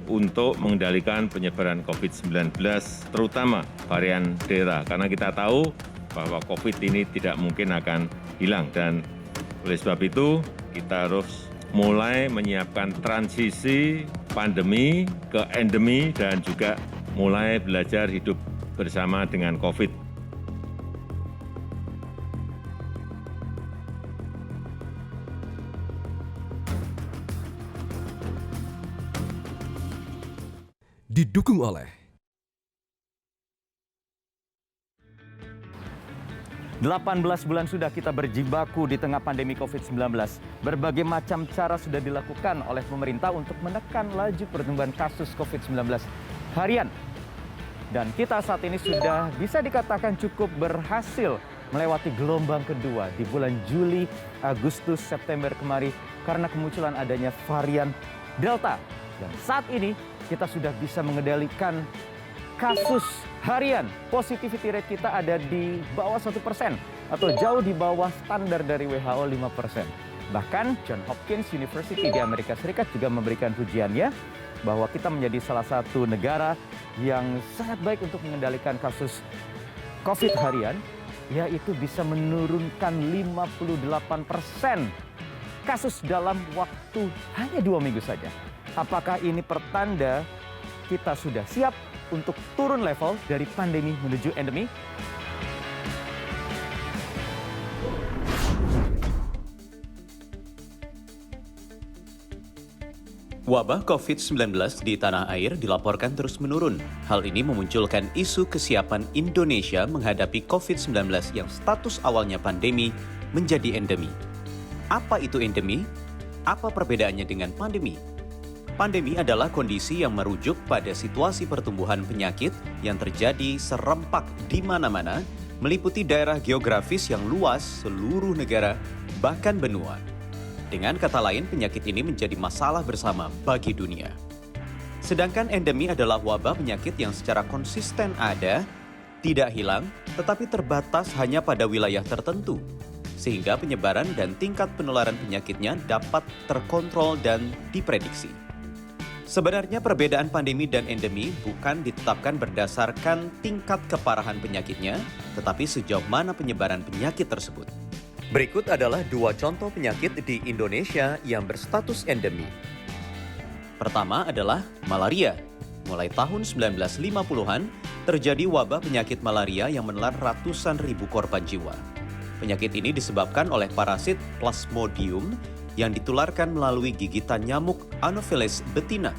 untuk mengendalikan penyebaran COVID-19, terutama varian Delta. Karena kita tahu bahwa COVID ini tidak mungkin akan hilang. Dan oleh sebab itu, kita harus mulai menyiapkan transisi pandemi ke endemi dan juga mulai belajar hidup bersama dengan COVID. Didukung oleh 18 bulan sudah kita berjibaku di tengah pandemi COVID-19. Berbagai macam cara sudah dilakukan oleh pemerintah untuk menekan laju pertumbuhan kasus COVID-19 harian. Dan kita saat ini sudah bisa dikatakan cukup berhasil melewati gelombang kedua di bulan Juli, Agustus, September kemarin karena kemunculan adanya varian Delta. Dan saat ini kita sudah bisa mengendalikan kasus harian. Positivity rate kita ada di bawah 1% atau jauh di bawah standar dari WHO 5%. Bahkan Johns Hopkins University di Amerika Serikat juga memberikan pujiannya bahwa kita menjadi salah satu negara yang sangat baik untuk mengendalikan kasus COVID harian, yaitu bisa menurunkan 58% kasus dalam waktu hanya 2 minggu saja. Apakah ini pertanda kita sudah siap untuk turun level dari pandemi menuju endemi? Wabah COVID-19 di tanah air dilaporkan terus menurun. Hal ini memunculkan isu kesiapan Indonesia menghadapi COVID-19 yang status awalnya pandemi menjadi endemi. Apa itu endemi? Apa perbedaannya dengan pandemi? Pandemi adalah kondisi yang merujuk pada situasi pertumbuhan penyakit yang terjadi serempak di mana-mana, meliputi daerah geografis yang luas, seluruh negara, bahkan benua. Dengan kata lain, penyakit ini menjadi masalah bersama bagi dunia. Sedangkan endemi adalah wabah penyakit yang secara konsisten ada, tidak hilang, tetapi terbatas hanya pada wilayah tertentu, sehingga penyebaran dan tingkat penularan penyakitnya dapat terkontrol dan diprediksi. Sebenarnya perbedaan pandemi dan endemi bukan ditetapkan berdasarkan tingkat keparahan penyakitnya, tetapi sejauh mana penyebaran penyakit tersebut. Berikut adalah 2 contoh penyakit di Indonesia yang berstatus endemi. Pertama adalah malaria. Mulai tahun 1950-an, terjadi wabah penyakit malaria yang menelan ratusan ribu korban jiwa. Penyakit ini disebabkan oleh parasit Plasmodium yang ditularkan melalui gigitan nyamuk Anopheles betina.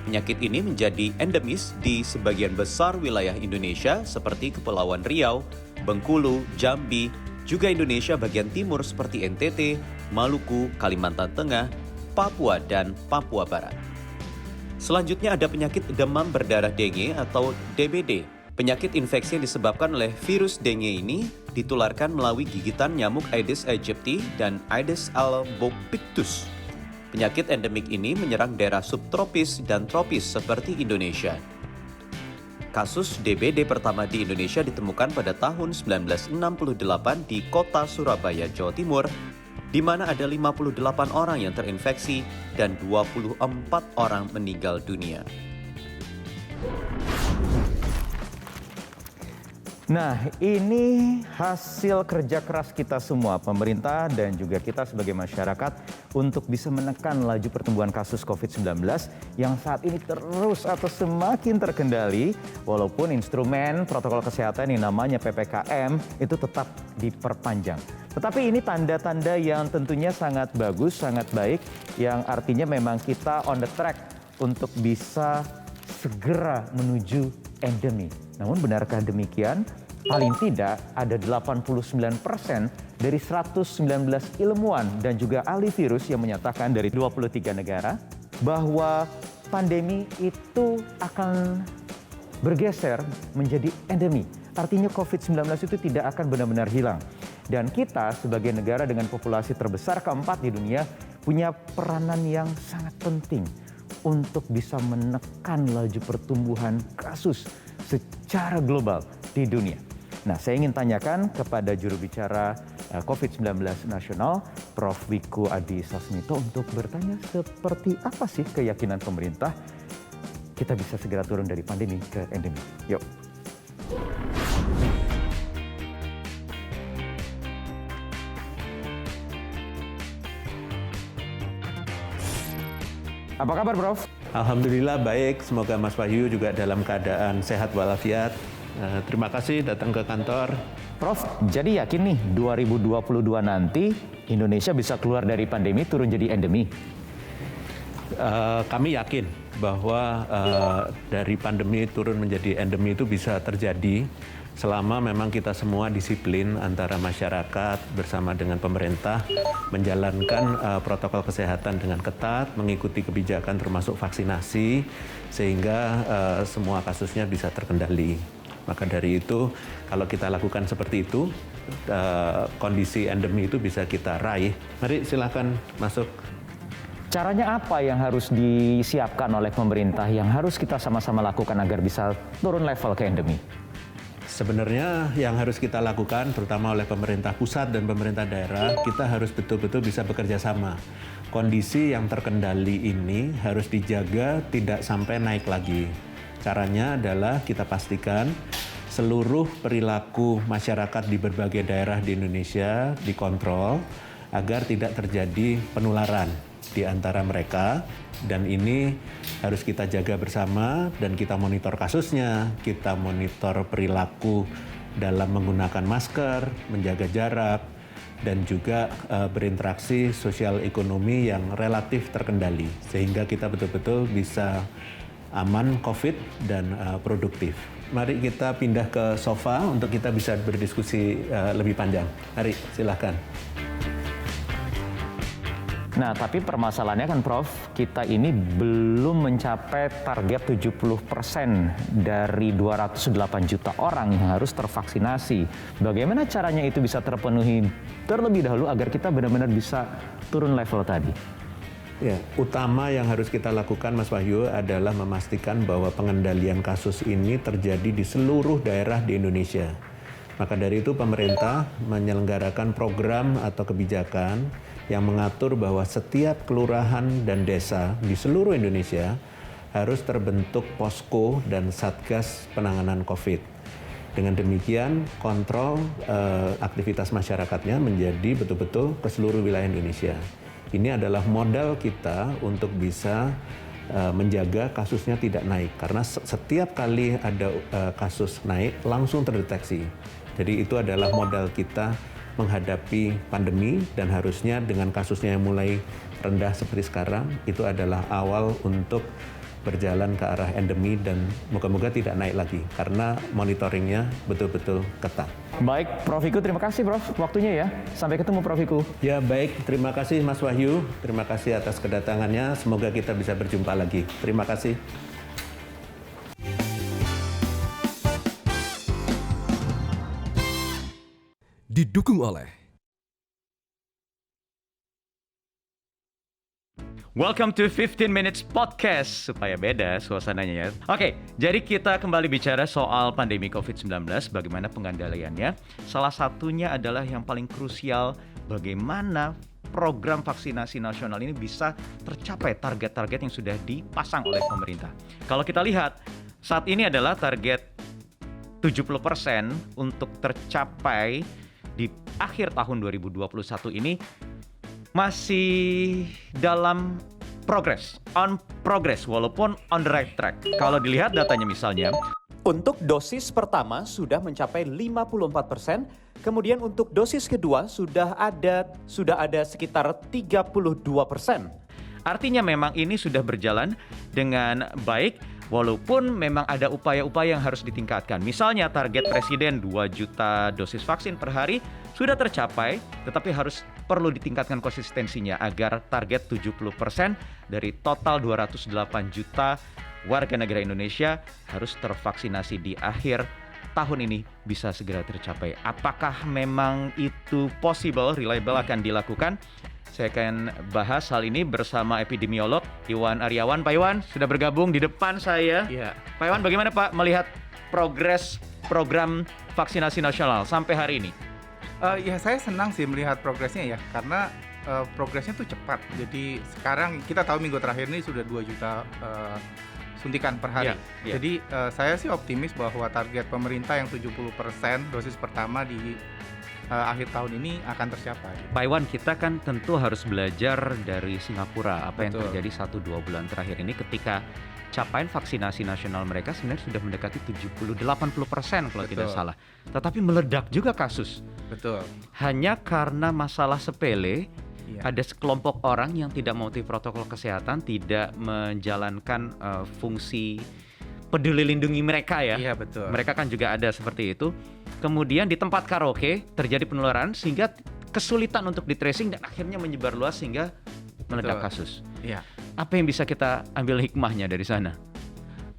Penyakit ini menjadi endemis di sebagian besar wilayah Indonesia seperti Kepulauan Riau, Bengkulu, Jambi, juga Indonesia bagian timur seperti NTT, Maluku, Kalimantan Tengah, Papua, dan Papua Barat. Selanjutnya ada penyakit demam berdarah dengue atau DBD. Penyakit infeksi yang disebabkan oleh virus dengue ini ditularkan melalui gigitan nyamuk Aedes aegypti dan Aedes albopictus. Penyakit endemik ini menyerang daerah subtropis dan tropis seperti Indonesia. Kasus DBD pertama di Indonesia ditemukan pada tahun 1968 di kota Surabaya, Jawa Timur, di mana ada 58 orang yang terinfeksi dan 24 orang meninggal dunia. Nah, ini hasil kerja keras kita semua, pemerintah dan juga kita sebagai masyarakat untuk bisa menekan laju pertumbuhan kasus COVID-19 yang saat ini terus atau semakin terkendali walaupun instrumen protokol kesehatan yang namanya PPKM itu tetap diperpanjang. Tetapi ini tanda-tanda yang tentunya sangat bagus, sangat baik, yang artinya memang kita on the track untuk bisa segera menuju endemi. Namun benarkah demikian? Paling tidak ada 89% dari 119 ilmuwan dan juga ahli virus yang menyatakan dari 23 negara bahwa pandemi itu akan bergeser menjadi endemi. Artinya COVID-19 itu tidak akan benar-benar hilang. Dan kita sebagai negara dengan populasi terbesar keempat di dunia punya peranan yang sangat penting untuk bisa menekan laju pertumbuhan kasus secara global di dunia. Nah, saya ingin tanyakan kepada juru bicara COVID-19 nasional, Prof. Wiku Adhisa Smito, untuk bertanya seperti apa sih keyakinan pemerintah kita bisa segera turun dari pandemi ke endemi. Yuk. Apa kabar, Prof? Alhamdulillah baik, semoga Mas Wahyu juga dalam keadaan sehat walafiat. Terima kasih datang ke kantor. Prof, jadi yakin nih 2022 nanti Indonesia bisa keluar dari pandemi turun jadi endemi? Kami yakin bahwa dari pandemi turun menjadi endemi itu bisa terjadi selama memang kita semua disiplin antara masyarakat bersama dengan pemerintah menjalankan protokol kesehatan dengan ketat, mengikuti kebijakan termasuk vaksinasi sehingga semua kasusnya bisa terkendali. Maka dari itu kalau kita lakukan seperti itu, kondisi endemi itu bisa kita raih. Mari silakan masuk. Caranya apa yang harus disiapkan oleh pemerintah yang harus kita sama-sama lakukan agar bisa turun level ke endemi? Sebenarnya yang harus kita lakukan, terutama oleh pemerintah pusat dan pemerintah daerah, kita harus betul-betul bisa bekerja sama. Kondisi yang terkendali ini harus dijaga tidak sampai naik lagi. Caranya adalah kita pastikan seluruh perilaku masyarakat di berbagai daerah di Indonesia dikontrol agar tidak terjadi penularan di antara mereka, dan ini harus kita jaga bersama dan kita monitor kasusnya, kita monitor perilaku dalam menggunakan masker, menjaga jarak, dan juga berinteraksi sosial ekonomi yang relatif terkendali sehingga kita betul-betul bisa aman COVID dan produktif. Mari kita pindah ke sofa untuk kita bisa berdiskusi lebih panjang. Mari, silahkan. Nah, tapi permasalahannya kan Prof, kita ini belum mencapai target 70% dari 208 juta orang yang harus tervaksinasi. Bagaimana caranya itu bisa terpenuhi terlebih dahulu agar kita benar-benar bisa turun level tadi? Ya, utama yang harus kita lakukan Mas Wahyu adalah memastikan bahwa pengendalian kasus ini terjadi di seluruh daerah di Indonesia. Maka dari itu pemerintah menyelenggarakan program atau kebijakan yang mengatur bahwa setiap kelurahan dan desa di seluruh Indonesia harus terbentuk posko dan satgas penanganan COVID. Dengan demikian, kontrol aktivitas masyarakatnya menjadi betul-betul ke seluruh wilayah Indonesia. Ini adalah modal kita untuk bisa menjaga kasusnya tidak naik. Karena setiap kali ada kasus naik, langsung terdeteksi. Jadi itu adalah modal kita menghadapi pandemi, dan harusnya dengan kasusnya yang mulai rendah seperti sekarang, itu adalah awal untuk berjalan ke arah endemi dan moga-moga tidak naik lagi karena monitoringnya betul-betul ketat. Baik, Prof Wiku, terima kasih Prof waktunya ya. Sampai ketemu Prof Wiku. Ya baik, terima kasih Mas Wahyu, terima kasih atas kedatangannya, semoga kita bisa berjumpa lagi. Terima kasih. Didukung oleh Welcome to 15 Minutes Podcast, supaya beda suasananya ya. Oke, jadi kita kembali bicara soal pandemi COVID-19, bagaimana pengendaliannya. Salah satunya adalah yang paling krusial, bagaimana program vaksinasi nasional ini bisa tercapai target-target yang sudah dipasang oleh pemerintah. Kalau kita lihat, saat ini adalah target 70% untuk tercapai di akhir tahun 2021 ini masih dalam on progress walaupun on the right track. Kalau dilihat datanya misalnya, untuk dosis pertama sudah mencapai 54%, kemudian untuk dosis kedua sudah ada sekitar 32%. Artinya memang ini sudah berjalan dengan baik, walaupun memang ada upaya-upaya yang harus ditingkatkan. Misalnya target Presiden 2 juta dosis vaksin per hari sudah tercapai, tetapi perlu ditingkatkan konsistensinya agar target 70% dari total 208 juta warga negara Indonesia harus tervaksinasi di akhir tahun ini bisa segera tercapai. Apakah memang itu possible, reliable akan dilakukan? Saya akan bahas hal ini bersama epidemiolog Iwan Aryawan. Pak Iwan sudah bergabung di depan saya. Ya. Pak Iwan, bagaimana Pak melihat progres program vaksinasi nasional sampai hari ini? Ya saya senang sih melihat progresnya ya, karena progresnya tuh cepat. Jadi sekarang kita tahu minggu terakhir ini sudah 2 juta suntikan per hari. Iya. Jadi saya sih optimis bahwa target pemerintah yang 70% dosis pertama di akhir tahun ini akan tercapai. Pak Iwan, kita kan tentu harus belajar dari Singapura. Apa yang Betul. terjadi 1-2 bulan terakhir ini ketika capaian vaksinasi nasional mereka sebenarnya sudah mendekati 70-80% kalau tidak Betul. salah. Tetapi meledak juga kasus. Betul. Hanya karena masalah sepele, Iya. ada sekelompok orang yang tidak mematuhi protokol kesehatan, tidak menjalankan fungsi peduli lindungi mereka ya. Iya, betul. Mereka kan juga ada seperti itu. Kemudian di tempat karaoke terjadi penularan sehingga kesulitan untuk di tracing dan akhirnya menyebar luas sehingga meledak Betul. kasus. Iya. Apa yang bisa kita ambil hikmahnya dari sana?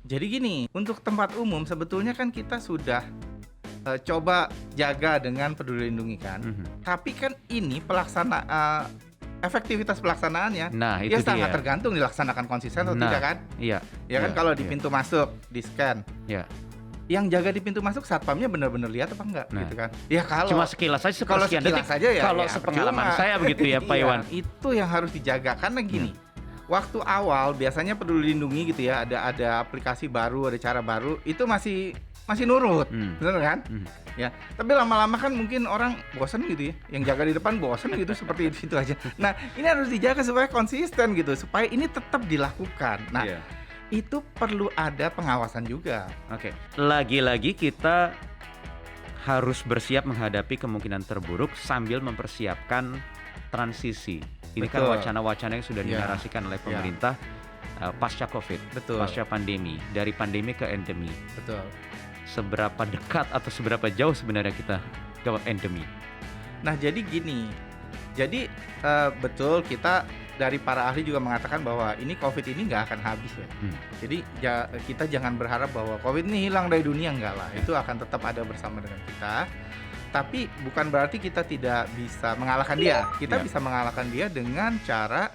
Jadi gini, untuk tempat umum sebetulnya kan kita sudah coba jaga dengan peduli lindungi kan. Tapi kan ini efektivitas pelaksanaannya Nah, itu ya sangat dia. tergantung dilaksanakan konsisten atau Nah, tidak kan. Iya. Ya kan Iya, kalau di iya. pintu masuk di scan. Ya. Yang jaga di pintu masuk satpamnya benar-benar lihat apa enggak Nah. gitu kan. Ya kalau Cuma sekilas saja kalau sepersekian sekilas detik. saja ya Kalau ya sepengalaman percuma. saya begitu ya Pak Iya, Iwan. itu yang harus dijaga karena gini. Waktu awal biasanya peduli lindungi gitu ya, ada aplikasi baru, ada cara baru, itu masih nurut. Benar kan? Ya, tapi lama-lama kan mungkin orang bosan gitu ya. Yang jaga di depan bosan gitu seperti itu aja. Nah, ini harus dijaga supaya konsisten gitu, supaya ini tetap dilakukan. Nah, Iya. itu perlu ada pengawasan juga. Oke. Lagi-lagi kita harus bersiap menghadapi kemungkinan terburuk sambil mempersiapkan transisi. Ini kan Betul. wacana-wacana yang sudah Ya. dinarasikan oleh Ya. pemerintah pasca COVID, Betul. pasca pandemi, dari pandemi ke endemi. Betul. Seberapa dekat atau seberapa jauh sebenarnya kita ke endemi? Nah, jadi gini. Jadi betul kita dari para ahli juga mengatakan bahwa ini COVID ini nggak akan habis ya. Jadi kita jangan berharap bahwa COVID ini hilang dari dunia, enggak lah. Itu akan tetap ada bersama dengan kita. Tapi bukan berarti kita tidak bisa mengalahkan dia. Kita Ya. bisa mengalahkan dia dengan cara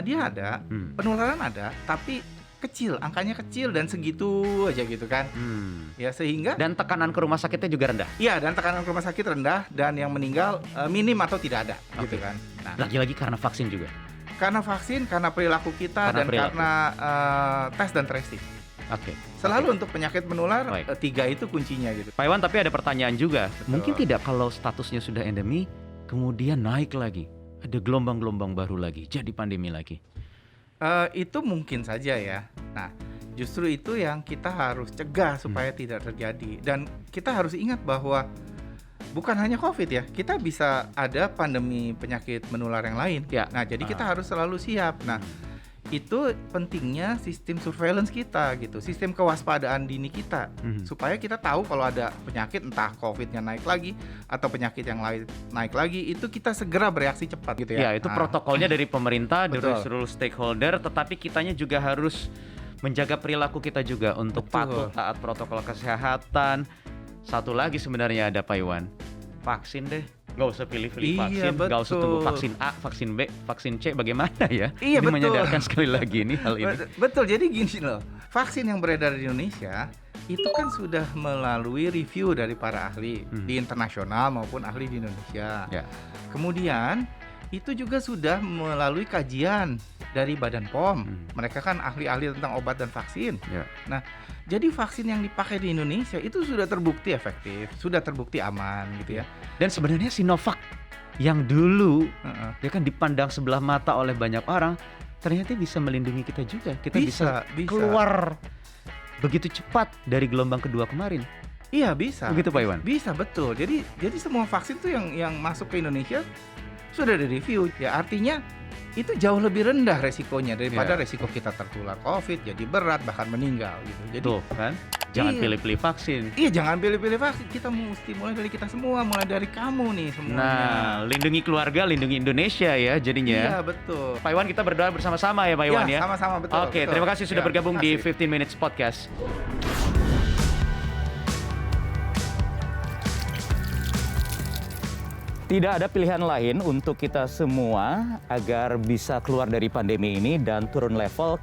dia ada, penularan ada, tapi kecil, angkanya kecil dan segitu aja gitu kan. Ya sehingga Dan tekanan ke rumah sakitnya juga rendah. iya, dan tekanan ke rumah sakit rendah dan yang meninggal minim atau tidak ada gitu kan. Nah, Lagi-lagi karena vaksin juga. karena vaksin, karena perilaku kita Karena dan perilaku. karena tes dan tracing. Oke. Selalu untuk penyakit menular Baik. 3 itu kuncinya gitu. Pak Iwan, tapi ada pertanyaan juga. Betul. Mungkin tidak kalau statusnya sudah endemi, kemudian naik lagi. Ada gelombang-gelombang baru lagi, jadi pandemi lagi. Itu mungkin saja ya. Nah, justru itu yang kita harus cegah supaya tidak terjadi. Dan kita harus ingat bahwa bukan hanya COVID ya, kita bisa ada pandemi penyakit menular yang lain. Ya. Nah, jadi kita harus selalu siap. Nah, itu pentingnya sistem surveillance kita gitu, sistem kewaspadaan dini kita, supaya kita tahu kalau ada penyakit entah COVID-nya naik lagi atau penyakit yang lain naik lagi, itu kita segera bereaksi cepat gitu ya. Ya, itu protokolnya dari pemerintah, dari Betul. seluruh stakeholder, tetapi kitanya juga harus menjaga perilaku kita juga untuk Betul. patuh taat protokol kesehatan. Satu lagi sebenarnya ada Pak Iwan, vaksin deh. Nggak usah pilih-pilih Iya, vaksin, nggak usah tunggu betul. vaksin A, vaksin B, vaksin C, bagaimana ya? Iya, Ini betul. menyadarkan sekali lagi ini hal ini. Betul, jadi gini loh, vaksin yang beredar di Indonesia itu kan sudah melalui review dari para ahli di internasional maupun ahli di Indonesia. Ya. Kemudian itu juga sudah melalui kajian dari Badan POM. Mereka kan ahli-ahli tentang obat dan vaksin. Ya. Nah, jadi vaksin yang dipakai di Indonesia itu sudah terbukti efektif, sudah terbukti aman gitu ya. Dan sebenarnya Sinovac yang dulu Heeh. dia kan dipandang sebelah mata oleh banyak orang, ternyata bisa melindungi kita juga. Kita bisa Bisa. keluar begitu cepat dari gelombang kedua kemarin. Iya, bisa. Begitu, Pak Iwan? Bisa, betul. Jadi semua vaksin tuh yang masuk ke Indonesia sudah direview. Ya, artinya itu jauh lebih rendah resikonya daripada Ya. resiko kita tertular COVID, jadi berat bahkan meninggal gitu. Jadi Tuh kan, jangan Iya. pilih-pilih vaksin. iya, jangan pilih-pilih vaksin. Kita mesti mulai dari kita semua, mulai dari kamu nih semuanya. Nah, lindungi keluarga, lindungi Indonesia ya jadinya. Iya, betul. Pak Iwan, kita berdoa bersama-sama ya Pak Iwan ya. sama-sama, betul. Oke, betul. terima kasih sudah Ya, bergabung terima di kasih. 15 Minutes Podcast. Tidak ada pilihan lain untuk kita semua agar bisa keluar dari pandemi ini dan turun level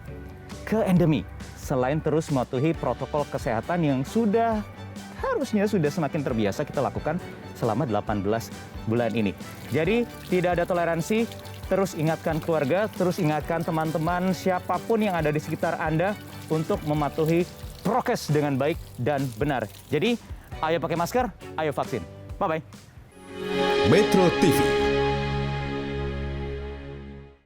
ke endemi. Selain terus mematuhi protokol kesehatan yang harusnya sudah semakin terbiasa kita lakukan selama 18 bulan ini. Jadi tidak ada toleransi terus ingatkan keluarga, terus ingatkan teman-teman siapapun yang ada di sekitar Anda untuk mematuhi prokes dengan baik dan benar. Jadi, ayo pakai masker, ayo vaksin. Bye-bye. Metro TV